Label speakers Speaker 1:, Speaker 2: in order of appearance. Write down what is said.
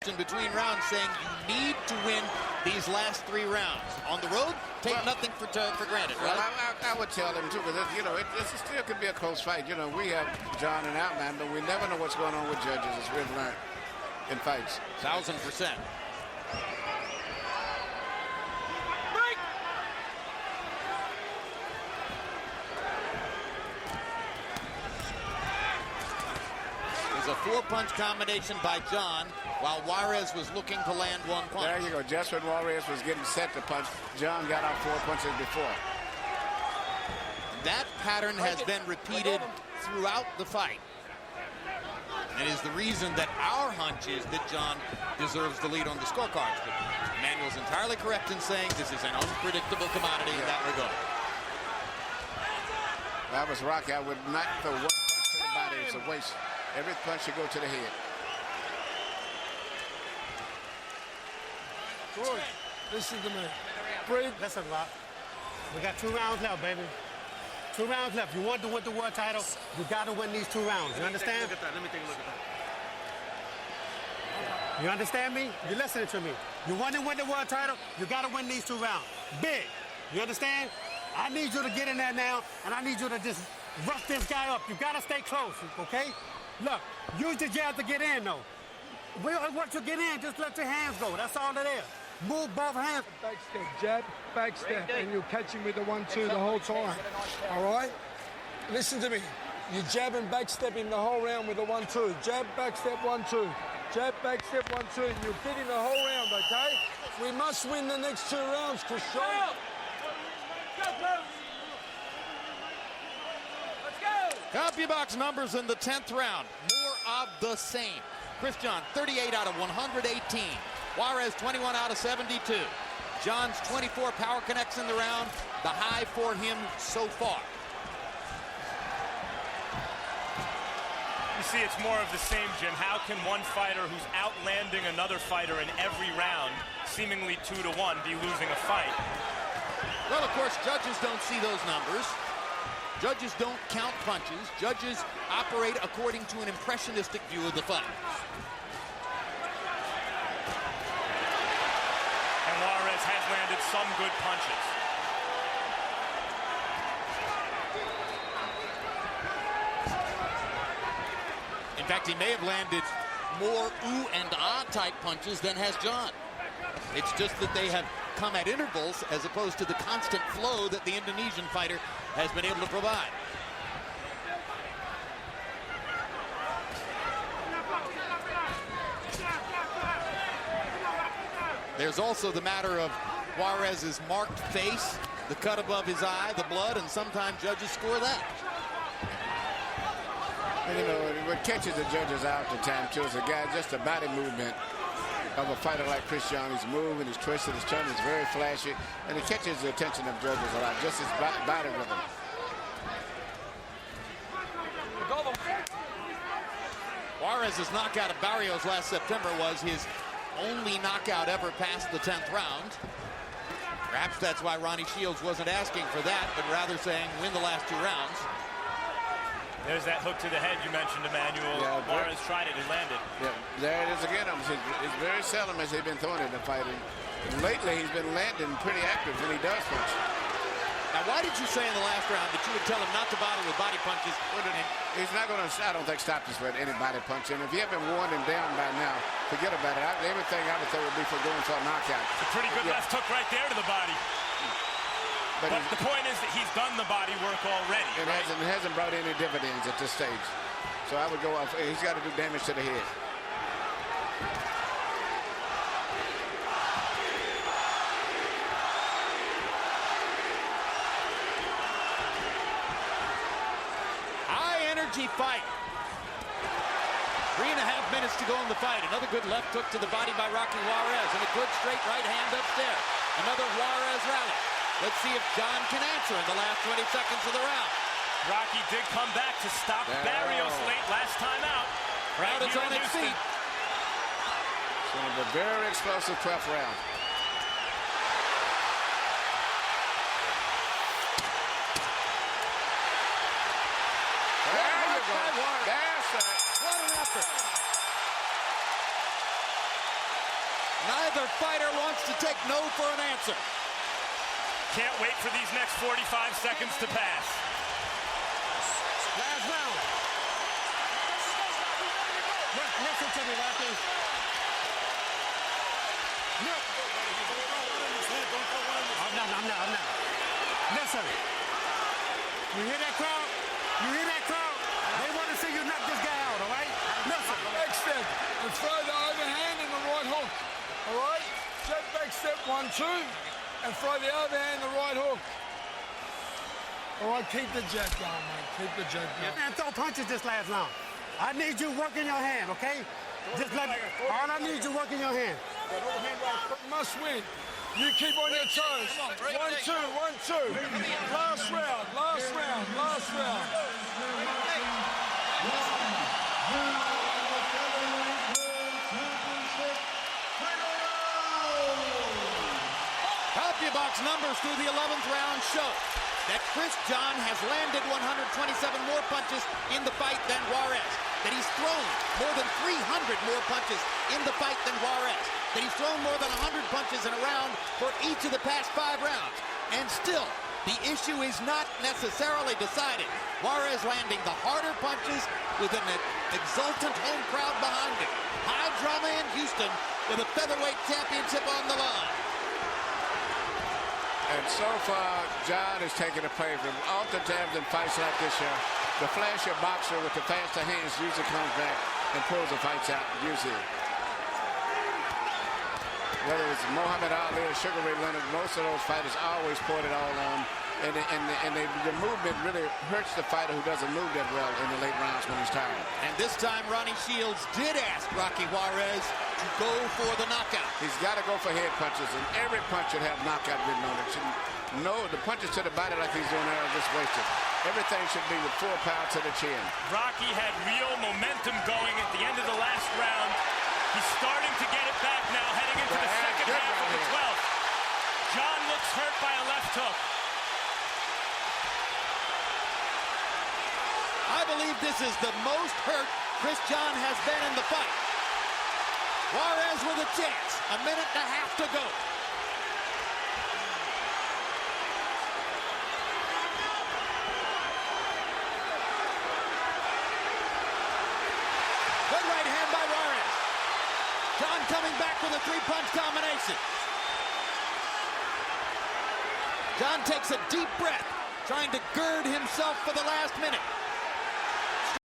Speaker 1: In between rounds saying you need to win these last 3 rounds. On the road, take nothing for granted, right?
Speaker 2: Well, I would tell them, too, because, this still could be a close fight. We have John and Outland, but we never know what's going on with judges, as we've learned in fights.
Speaker 1: 1,000%. It was a 4-punch combination by John, while Juarez was looking to land 1 punch.
Speaker 2: There you go. Just when Juarez was getting set to punch, John got out 4 punches before.
Speaker 1: That pattern has been repeated throughout the fight, and is the reason that our hunch is that John deserves the lead on the scorecards. But Manuel's entirely correct in saying this is an unpredictable commodity in that regard.
Speaker 2: That was Rocky. I would not throw 1 punch to the body. It's a waste. Every punch should go to the head.
Speaker 3: George, listen to me. Breathe. Listen, Rock. We got 2 rounds left, baby. 2 rounds left. You want to win the world title, you got to win these 2 rounds. You understand?
Speaker 4: Let me take a look at that.
Speaker 3: You understand me? You're listening to me. You want to win the world title, you got to win these 2 rounds. Big. You understand? I need you to get in there now, and I need you to just rough this guy up. You got to stay close, okay? Look, use the jab to get in, though. Once you get in, just let your hands go. That's all it is. Move both hands.
Speaker 5: Back step, jab, back step, and you'll catch him with the 1-2 the whole time. All right? Listen to me. You jab and back step him the whole round with a 1-2. Jab, back step, 1-2. Jab, back step, 1-2. And you'll get him the whole round, okay? We must win the next 2 rounds, Christian.
Speaker 1: CompuBox numbers in the 10th round. More of the same. Christian, 38 out of 118. Juarez, 21 out of 72. John's 24 power connects in the round, the high for him so far.
Speaker 4: You see, it's more of the same, Jim. How can one fighter who's outlanding another fighter in every round, seemingly 2-1, be losing a fight?
Speaker 1: Well, of course, judges don't see those numbers. Judges don't count punches. Judges operate according to an impressionistic view of the fight.
Speaker 4: And Juarez has landed some good punches.
Speaker 1: In fact, he may have landed more ooh and ah type punches than has John. It's just that they have come at intervals as opposed to the constant flow that the Indonesian fighter has been able to provide. There's also the matter of Juarez's marked face, the cut above his eye, the blood, and sometimes judges score that.
Speaker 2: And, what catches the judges out at the time, too, is just a body movement of a fighter like Christian. He's moving, he's twisted, his turn is very flashy, and it catches the attention of judges a lot, just his body rhythm.
Speaker 1: Juarez's knockout of Barrios last September was his only knockout ever past the 10th round. Perhaps that's why Ronnie Shields wasn't asking for that, but rather saying win the last 2 rounds.
Speaker 4: There's that hook to the head you mentioned, Emmanuel.
Speaker 2: Yeah,
Speaker 4: Juarez tried it and landed.
Speaker 2: Yeah, there it is again. It's very seldom as they've been throwing it in the fight. And lately, he's been landing pretty active when he does punch.
Speaker 1: Now, why did you say in the last round that you would tell him not to bother with body punches?
Speaker 2: He's not going to, I don't think, stop this with any body punch. And if you haven't worn him down by now, forget about it. Everything I would say would be for going for a knockout.
Speaker 4: It's a pretty good left hook right there to the body. But the point is that he's done the body work already.
Speaker 2: It hasn't brought any dividends at this stage. So I would go off. He's got to do damage to the head.
Speaker 1: High energy fight. 3.5 minutes to go in the fight. Another good left hook to the body by Rocky Juarez, and a good straight right hand upstairs. Another Juarez rally. Let's see if John can answer in the last 20 seconds of the round.
Speaker 4: Rocky did come back to stop Barrios late last time out.
Speaker 1: Crowd is on its feet.
Speaker 2: It's going to be a very explosive 12th round. There you go. That's it.
Speaker 1: What an effort. Neither fighter wants to take no for an answer.
Speaker 4: Can't wait for these next 45 seconds to pass.
Speaker 3: Last round. Listen to me, Rocky. Look. I'm not. Listen. You hear that crowd? You hear that crowd? They want to see you knock this guy out, all right? Listen.
Speaker 5: Backstep and throw the overhand and the right hook. All right? Jab backstep 1-2 and throw the overhand and the right hook. All right, keep the jab going, mate. Keep the jab going.
Speaker 3: And throw punches this last round. I need you working your hand, okay? Just let all I need you working your hand.
Speaker 5: But must win. You keep on your toes. 1-2, 1-2. Last round.
Speaker 1: CompuBox numbers through the 11th round show that Chris John has landed 127 more punches in the fight than Juarez. That he's thrown more than 300 more punches in the fight than Juarez. That he's thrown more than 100 punches in a round for each of the past 5 rounds. And still, the issue is not necessarily decided. Juarez landing the harder punches with an exultant home crowd behind him. High drama in Houston with a featherweight championship on the line.
Speaker 2: And so far, John is taking a play from oftentimes in fights like this here. The flashier boxer with the faster hands usually comes back and pulls the fights out, usually. Whether it's Muhammad Ali or Sugar Ray Leonard, most of those fighters always pour it all on. And the movement really hurts the fighter who doesn't move that well in the late rounds when he's tired.
Speaker 1: And this time, Ronnie Shields did ask Rocky Juarez to go for the knockout.
Speaker 2: He's got to go for head punches, and every punch should have knockout written on it. No, the punches to the body like he's doing there are just wasted. Everything should be with full power to the chin.
Speaker 4: Rocky had real momentum going at the end of the last round. He's starting to get it back now, heading into the second half of the 12th. John looks hurt by a left hook.
Speaker 1: I believe this is the most hurt Chris John has been in the fight. Juarez with a chance. 1.5 minutes to go. Good right hand by Juarez. John coming back with a 3-punch combination. John takes a deep breath, trying to gird himself for the last minute.